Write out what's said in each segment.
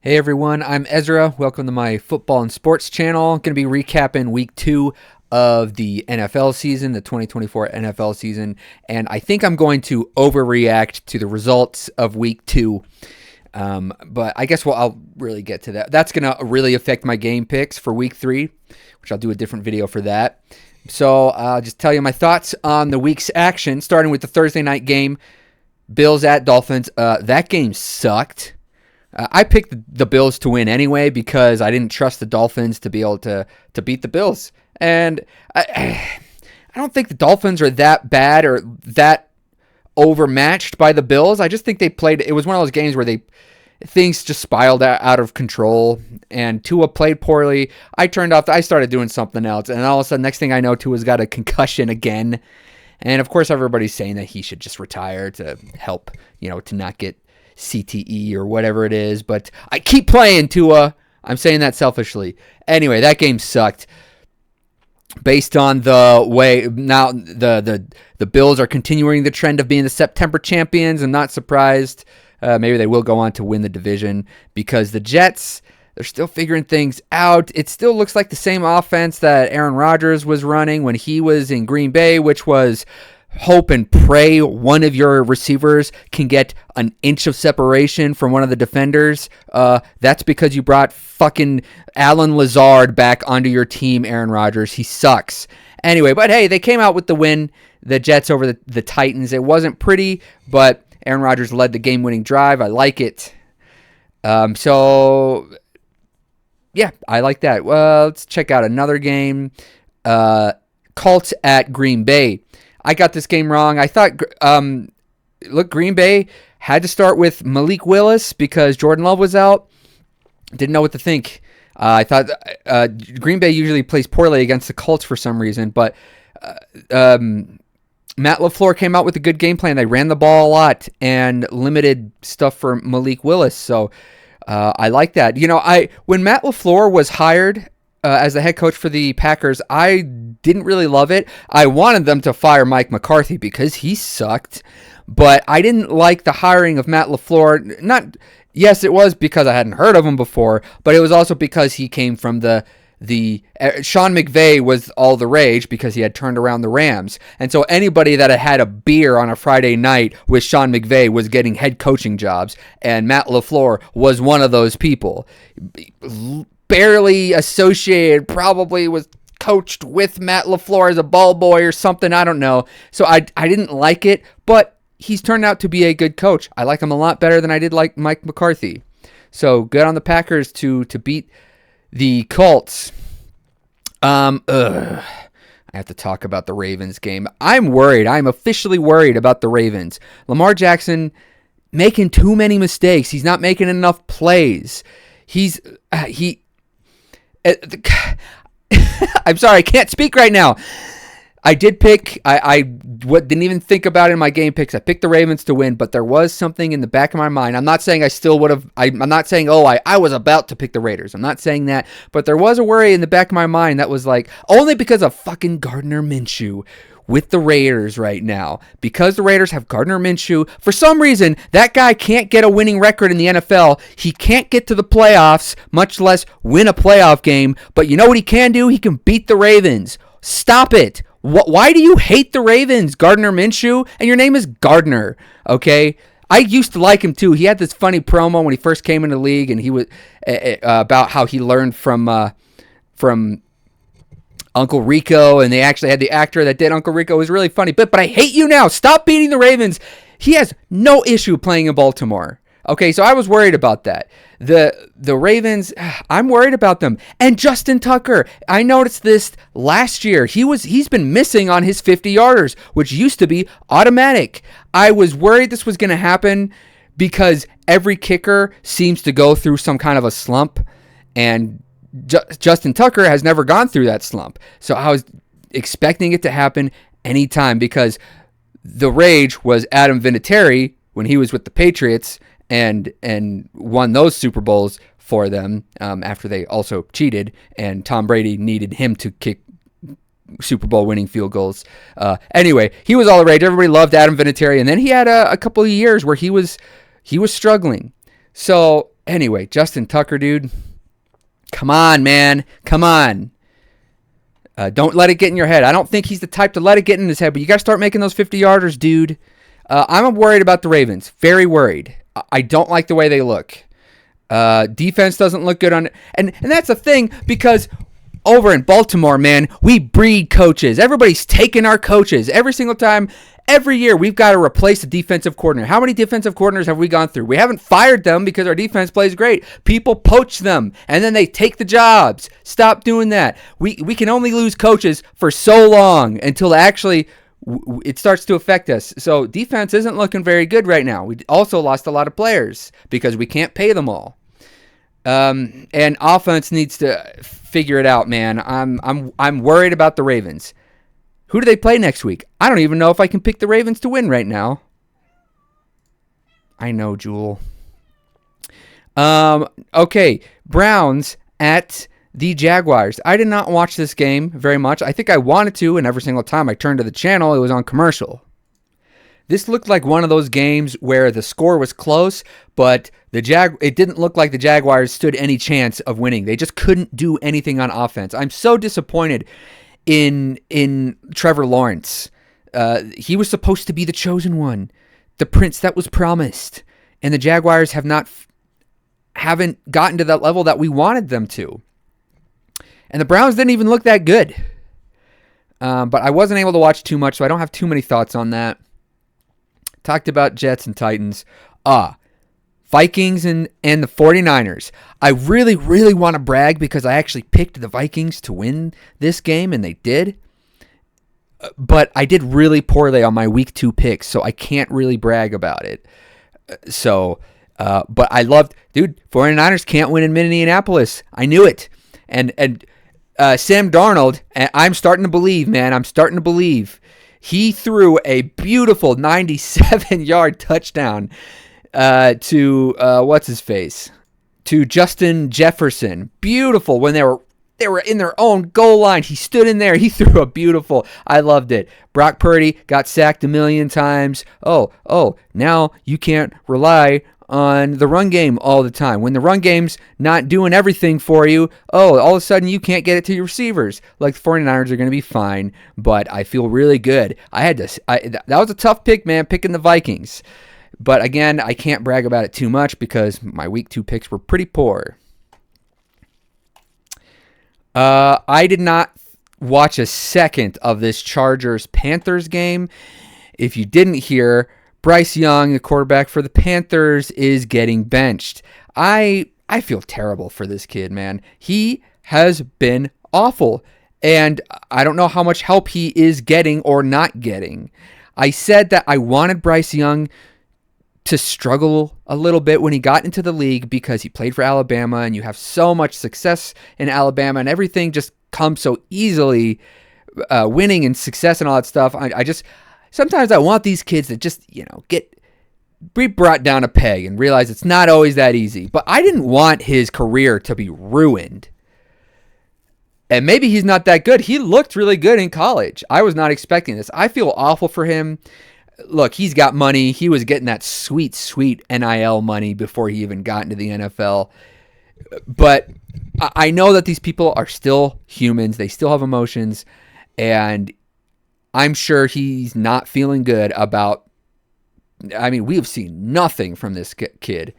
Hey everyone, I'm Ezra. Welcome to my football and sports channel. I'm going to be recapping week 2 of the NFL season, the 2024 NFL season, and I think I'm going to overreact to the results of week 2. But I guess I'll really get to that. That's going to really affect my game picks for week 3, which I'll do a different video for that. So I'll just tell you my thoughts on the week's action, starting with the Thursday night game, Bills at Dolphins. That game sucked. I picked the Bills to win anyway because I didn't trust the Dolphins to be able to beat the Bills. And I don't think the Dolphins are that bad or that overmatched by the Bills. I just think they played. It was one of those games where things just spiraled out of control, and Tua played poorly. I turned off. I started doing something else, and all of a sudden, next thing I know, Tua's got a concussion again. And of course, everybody's saying that he should just retire to help, to not get CTE or whatever it is, but I keep playing Tua. I'm saying that selfishly. Anyway, that game sucked. Based on the way now the Bills are continuing the trend of being the September champions, I'm not surprised. Maybe they will go on to win the division because the Jets, they're still figuring things out. It still looks like the same offense that Aaron Rodgers was running when he was in Green Bay, which was hope and pray one of your receivers can get an inch of separation from one of the defenders. That's because you brought fucking Alan Lazard back onto your team, Aaron Rodgers. He sucks. Anyway, but hey, they came out with the win, the Jets over the Titans. It wasn't pretty, but Aaron Rodgers led the game-winning drive. I like it. So, yeah, I like that. Well, let's check out another game. Colts at Green Bay. I got this game wrong. I thought, Green Bay had to start with Malik Willis because Jordan Love was out. Didn't know what to think. I thought Green Bay usually plays poorly against the Colts for some reason, but Matt LaFleur came out with a good game plan. They ran the ball a lot and limited stuff for Malik Willis, so I like that. When Matt LaFleur was hired as the head coach for the Packers, I didn't really love it. I wanted them to fire Mike McCarthy because he sucked, but I didn't like the hiring of Matt LaFleur. Yes, it was because I hadn't heard of him before, but it was also because he came from the Sean McVay was all the rage because he had turned around the Rams. And so anybody that had a beer on a Friday night with Sean McVay was getting head coaching jobs, and Matt LaFleur was one of those people. Barely associated, probably was coached with Matt LaFleur as a ball boy or something, I don't know. So I didn't like it, but he's turned out to be a good coach. I like him a lot better than I did like Mike McCarthy. So good on the Packers to beat the Colts. I have to talk about the Ravens game. I'm worried. I'm officially worried about the Ravens. Lamar Jackson making too many mistakes. He's not making enough plays. I'm sorry, I can't speak right now. I did pick, I didn't even think about it in my game picks. I picked the Ravens to win, but there was something in the back of my mind. I'm not saying I still would have, I'm not saying, I was about to pick the Raiders. I'm not saying that, but there was a worry in the back of my mind that was like, only because of fucking Gardner Minshew with the Raiders right now. Because the Raiders have Gardner Minshew, for some reason, that guy can't get a winning record in the NFL. He can't get to the playoffs, much less win a playoff game. But you know what he can do? He can beat the Ravens. Stop it. Why do you hate the Ravens, Gardner Minshew? And your name is Gardner, okay? I used to like him too. He had this funny promo when he first came into the league, and he was about how he learned from Uncle Rico, and they actually had the actor that did Uncle Rico. It was really funny. But I hate you now. Stop beating the Ravens. He has no issue playing in Baltimore. Okay, so I was worried about that. The Ravens, I'm worried about them. And Justin Tucker, I noticed this last year. He's been missing on his 50-yarders, which used to be automatic. I was worried this was going to happen because every kicker seems to go through some kind of a slump, and Justin Tucker has never gone through that slump. So I was expecting it to happen anytime because the rage was Adam Vinatieri when he was with the Patriots and won those Super Bowls for them after they also cheated, and Tom Brady needed him to kick Super Bowl winning field goals. Anyway, he was all the rage. Everybody loved Adam Vinatieri, and then he had a couple of years where he was struggling. So Anyway, Justin Tucker, dude. Come on, man. Come on. Don't let it get in your head. I don't think he's the type to let it get in his head, but you got to start making those 50-yarders, dude. I'm worried about the Ravens. Very worried. I don't like the way they look. Defense doesn't look good on it. And that's the thing, because over in Baltimore, man, we breed coaches. Everybody's taking our coaches. Every single time, every year, we've got to replace a defensive coordinator. How many defensive coordinators have we gone through? We haven't fired them because our defense plays great. People poach them, and then they take the jobs. Stop doing that. We can only lose coaches for so long until actually it starts to affect us. So defense isn't looking very good right now. We also lost a lot of players because we can't pay them all. And offense needs to figure it out, man. I'm worried about the Ravens. Who do they play next week? I don't even know if I can pick the Ravens to win right now. I know, Jewel. Okay, Browns at the Jaguars. I did not watch this game very much. I think I wanted to, and every single time I turned to the channel, it was on commercial. This looked like one of those games where the score was close, but it didn't look like the Jaguars stood any chance of winning. They just couldn't do anything on offense. I'm so disappointed in Trevor Lawrence. He was supposed to be the chosen one, the prince that was promised, and the Jaguars haven't gotten to that level that we wanted them to. And the Browns didn't even look that good. But I wasn't able to watch too much, so I don't have too many thoughts on that. Talked about Jets and Titans. Vikings and the 49ers. I really, really want to brag because I actually picked the Vikings to win this game, and they did. But I did really poorly on my week 2 picks, so I can't really brag about it. But I loved, dude, 49ers can't win in Minneapolis. I knew it. And Sam Darnold, I'm starting to believe, man. I'm starting to believe. He threw a beautiful 97-yard touchdown to what's his face? To Justin Jefferson. Beautiful. When they were in their own goal line, he stood in there. He threw a beautiful. I loved it. Brock Purdy got sacked a million times. Oh, now you can't rely on the run game all the time. When the run game's not doing everything for you, all of a sudden you can't get it to your receivers. Like the 49ers are going to be fine, but I feel really good. That was a tough pick, man, picking the Vikings. But again, I can't brag about it too much because my week 2 picks were pretty poor. I did not watch a second of this Chargers-Panthers game. If you didn't hear, Bryce Young, the quarterback for the Panthers, is getting benched. I feel terrible for this kid, man. He has been awful, and I don't know how much help he is getting or not getting. I said that I wanted Bryce Young to struggle a little bit when he got into the league because he played for Alabama, and you have so much success in Alabama, and everything just comes so easily, winning and success and all that stuff. Sometimes I want these kids to just, be brought down a peg and realize it's not always that easy. But I didn't want his career to be ruined. And maybe he's not that good. He looked really good in college. I was not expecting this. I feel awful for him. Look, he's got money. He was getting that sweet, sweet NIL money before he even got into the NFL. But I know that these people are still humans. They still have emotions. And I'm sure he's not feeling good about, we have seen nothing from this kid.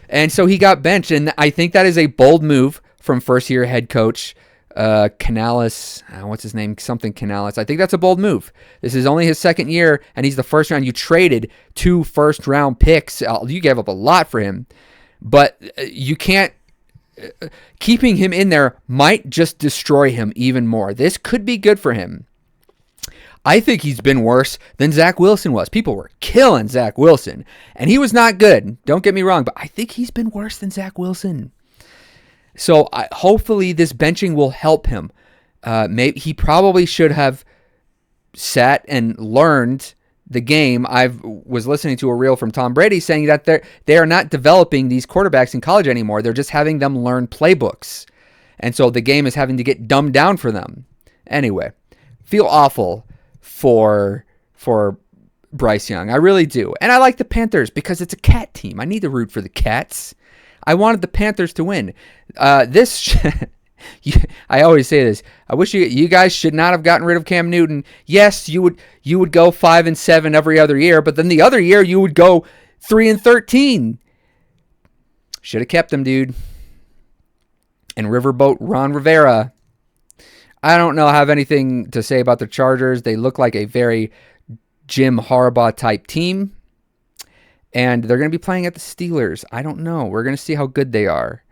And so he got benched, and I think that is a bold move from first-year head coach Canales. What's his name? Something Canales. I think that's a bold move. This is only his second year, and he's the first round. You traded 2 first-round picks. You gave up a lot for him, but you can't. Keeping him in there might just destroy him even more. This could be good for him. I think he's been worse than Zach Wilson was. People were killing Zach Wilson, and he was not good. Don't get me wrong, but I think he's been worse than Zach Wilson. So hopefully this benching will help him. Maybe he probably should have sat and learned the game. I was listening to a reel from Tom Brady saying that they are not developing these quarterbacks in college anymore. They're just having them learn playbooks. And so the game is having to get dumbed down for them. Anyway, feel awful for Bryce Young. I really do. And I like the Panthers because it's a cat team. I need to root for the Cats. I wanted the Panthers to win. I always say this. I wish you guys should not have gotten rid of Cam Newton. Yes, you would go 5-7 every other year, but then the other year you would go 3-13. Should have kept him, dude. And Riverboat Ron Rivera. I don't know. Have anything to say about the Chargers. They look like a very Jim Harbaugh type team. And they're going to be playing at the Steelers. I don't know. We're going to see how good they are.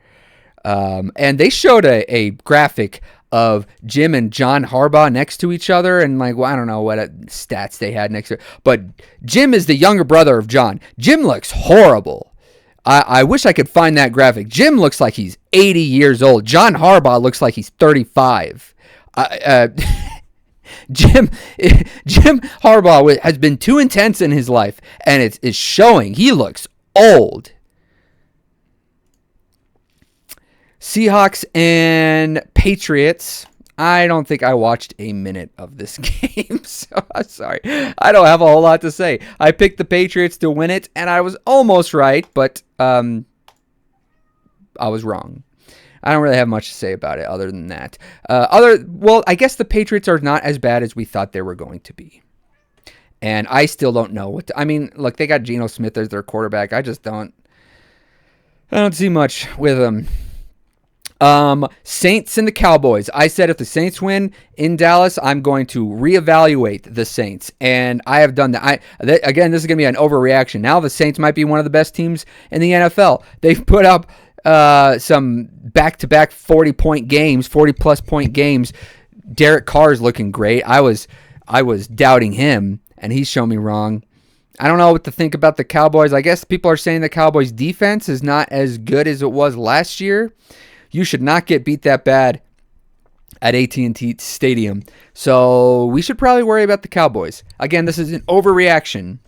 And they showed a graphic of Jim and John Harbaugh next to each other. And I don't know what stats they had next to it. But Jim is the younger brother of John. Jim looks horrible. I wish I could find that graphic. Jim looks like he's 80 years old. John Harbaugh looks like he's 35. Jim Harbaugh has been too intense in his life, and it's showing. He looks old. Seahawks and Patriots. I don't think I watched a minute of this game, so I'm sorry. I don't have a whole lot to say. I picked the Patriots to win it, and I was almost right, but I was wrong. I don't really have much to say about it other than that. I guess the Patriots are not as bad as we thought they were going to be. And I still don't know what look, they got Geno Smith as their quarterback. I don't see much with them. Saints and the Cowboys. I said if the Saints win in Dallas, I'm going to reevaluate the Saints, and I have done that. Again, this is going to be an overreaction. Now the Saints might be one of the best teams in the NFL. They've put up some back-to-back 40-plus point games. Derek Carr's looking great. I was doubting him, and he's shown me wrong. I don't know what to think about the Cowboys. I guess people are saying the Cowboys' defense is not as good as it was last year. You should not get beat that bad at AT&T Stadium. So we should probably worry about the Cowboys. Again, this is an overreaction.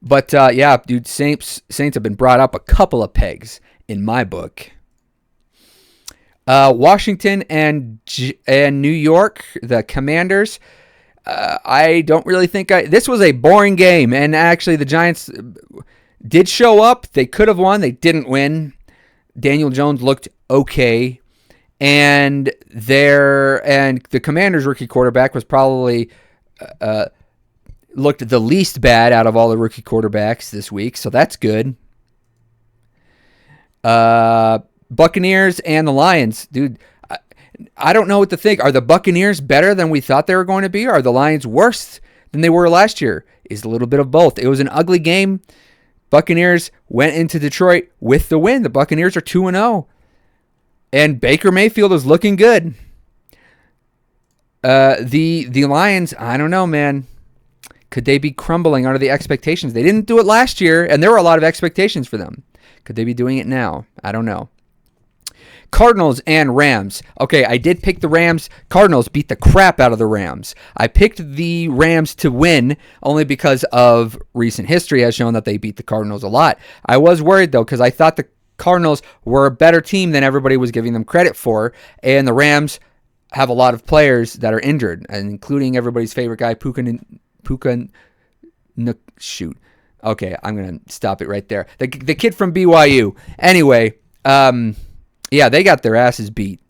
But, yeah, dude, Saints have been brought up a couple of pegs in my book. Washington and New York, the Commanders. I don't really think this was a boring game. And actually, the Giants did show up. They could have won. They didn't win. Daniel Jones looked okay. And the Commanders' rookie quarterback was probably looked the least bad out of all the rookie quarterbacks this week, so that's good. Buccaneers and the Lions. Dude, I don't know what to think. Are the Buccaneers better than we thought they were going to be? Are the Lions worse than they were last year? Is a little bit of both. It was an ugly game. Buccaneers went into Detroit with the win. The Buccaneers are 2-0. And Baker Mayfield is looking good. The Lions, I don't know, man. Could they be crumbling under the expectations? They didn't do it last year, and there were a lot of expectations for them. Could they be doing it now? I don't know. Cardinals and Rams. Okay, I did pick the Rams. Cardinals beat the crap out of the Rams. I picked the Rams to win only because of recent history has shown that they beat the Cardinals a lot. I was worried, though, because I thought the Cardinals were a better team than everybody was giving them credit for, and the Rams have a lot of players that are injured, including everybody's favorite guy, shoot. Okay, I'm going to stop it right there. The kid from BYU. Anyway, yeah, they got their asses beat.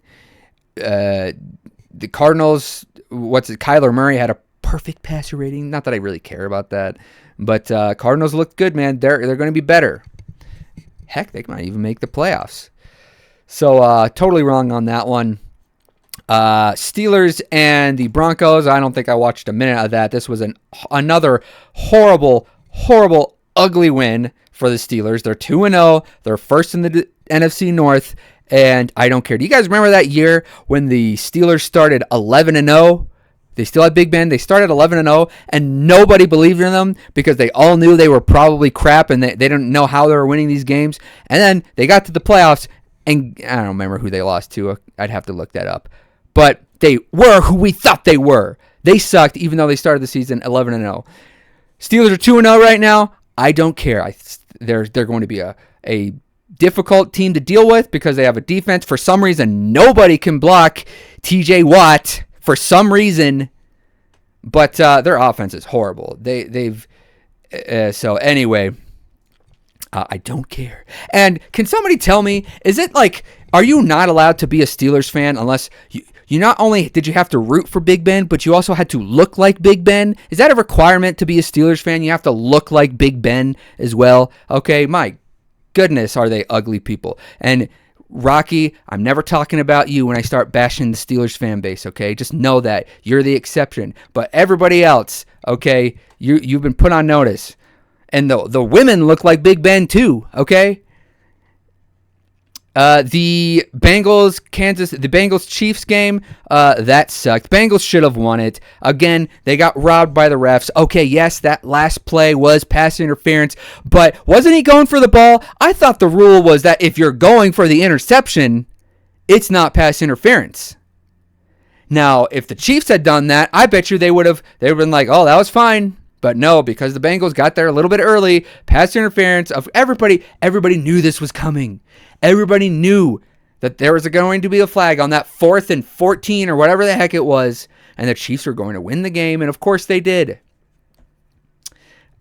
The Cardinals, Kyler Murray had a perfect passer rating. Not that I really care about that, but Cardinals looked good, man. They're going to be better. Heck, they might even make the playoffs. So totally wrong on that one. Steelers and the Broncos. I don't think I watched a minute of that. This was another horrible, ugly win for the Steelers. They're 2-0. They're first in the NFC North, and I don't care. Do you guys remember that year when the Steelers started 11-0? They still had Big Ben. They started 11-0, and nobody believed in them because they all knew they were probably crap, and they didn't know how they were winning these games. And then they got to the playoffs, and I don't remember who they lost to. I'd have to look that up. But they were who we thought they were. They sucked, even though they started the season 11-0. Steelers are 2-0 right now. I don't care. They're going to be a difficult team to deal with because they have a defense. For some reason, nobody can block TJ Watt. For some reason, but their offense is horrible. So anyway, I don't care. And can somebody tell me, is it like, are you not allowed to be a Steelers fan unless you not only did you have to root for Big Ben, but you also had to look like Big Ben? Is that a requirement to be a Steelers fan? You have to look like Big Ben as well? Okay, my goodness, are they ugly people. And Rocky, I'm never talking about you when I start bashing the Steelers fan base, okay? Just know that. You're the exception. But everybody else, okay, you've been put on notice. And the women look like Big Ben too, okay? The Bengals Chiefs game, that sucked. Bengals should have won it. Again, they got robbed by the refs. Okay, yes, that last play was pass interference, but wasn't he going for the ball? I thought the rule was that if you're going for the interception, it's not pass interference. Now, if the Chiefs had done that, I bet you they would have been like, oh, that was fine. But no, because the Bengals got there a little bit early, pass interference of everybody knew this was coming. Everybody knew that there was going to be a flag on that 4th and 14 or whatever the heck it was, and the Chiefs were going to win the game, and of course they did.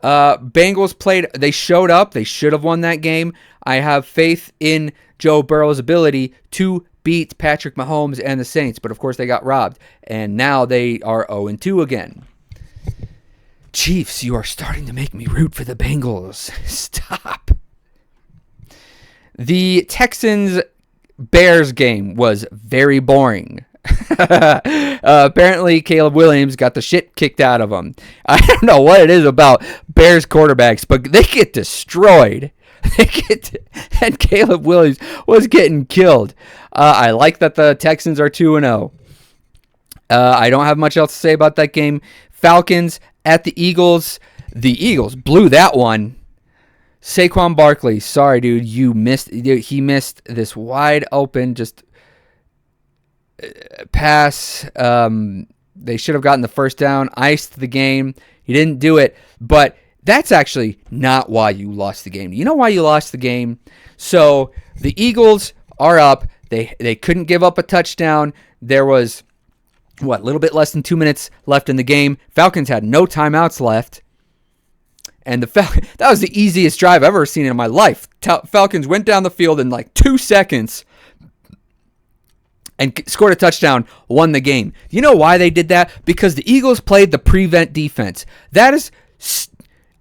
Bengals played, they showed up, they should have won that game. I have faith in Joe Burrow's ability to beat Patrick Mahomes and the Saints, but of course they got robbed, and now they are 0-2 again. Chiefs, you are starting to make me root for the Bengals. Stop. The Texans-Bears game was very boring. Apparently, Caleb Williams got the shit kicked out of him. I don't know what it is about Bears quarterbacks, but they get destroyed. And Caleb Williams was getting killed. I like that the Texans are 2-0. I don't have much else to say about that game. Falcons at the Eagles. The Eagles blew that one. Saquon Barkley, sorry, dude, he missed this wide open just pass. They should have gotten the first down, iced the game. He didn't do it, but that's actually not why you lost the game. You know why you lost the game? So the Eagles are up. They couldn't give up a touchdown. There was a little bit less than 2 minutes left in the game. Falcons had no timeouts left. And that was the easiest drive I've ever seen in my life. Falcons went down the field in like 2 seconds and scored a touchdown, won the game. You know why they did that? Because the Eagles played the prevent defense. That is,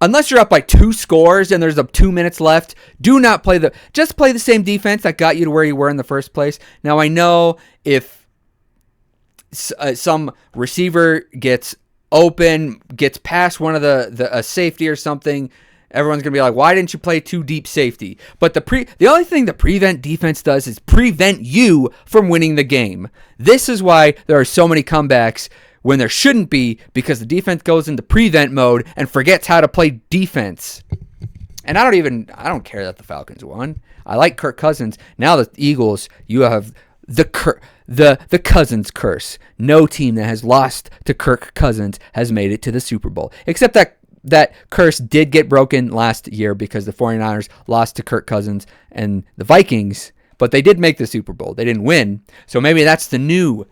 unless you're up by 2 scores and there's 2 minutes left, do not just play the same defense that got you to where you were in the first place. Now, I know if some receiver gets open, gets past one of a safety or something, everyone's going to be like, why didn't you play 2 deep safety? But the only thing the prevent defense does is prevent you from winning the game. This is why there are so many comebacks when there shouldn't be, because the defense goes into prevent mode and forgets how to play defense. And I don't care that the Falcons won. I like Kirk Cousins. Now the Eagles, you have the Cousins curse. No team that has lost to Kirk Cousins has made it to the Super Bowl. Except that curse did get broken last year because the 49ers lost to Kirk Cousins and the Vikings, but they did make the Super Bowl. They didn't win. So maybe that's the new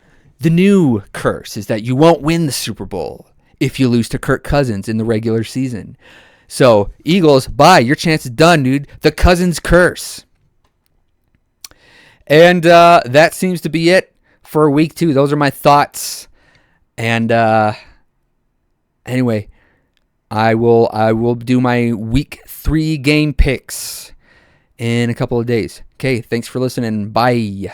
curse, is that you won't win the Super Bowl if you lose to Kirk Cousins in the regular season. So Eagles, bye. Your chance is done, dude. The Cousins curse. And that seems to be it for week 2. Those are my thoughts. And anyway, I will do my week 3 game picks in a couple of days. Okay, thanks for listening. Bye.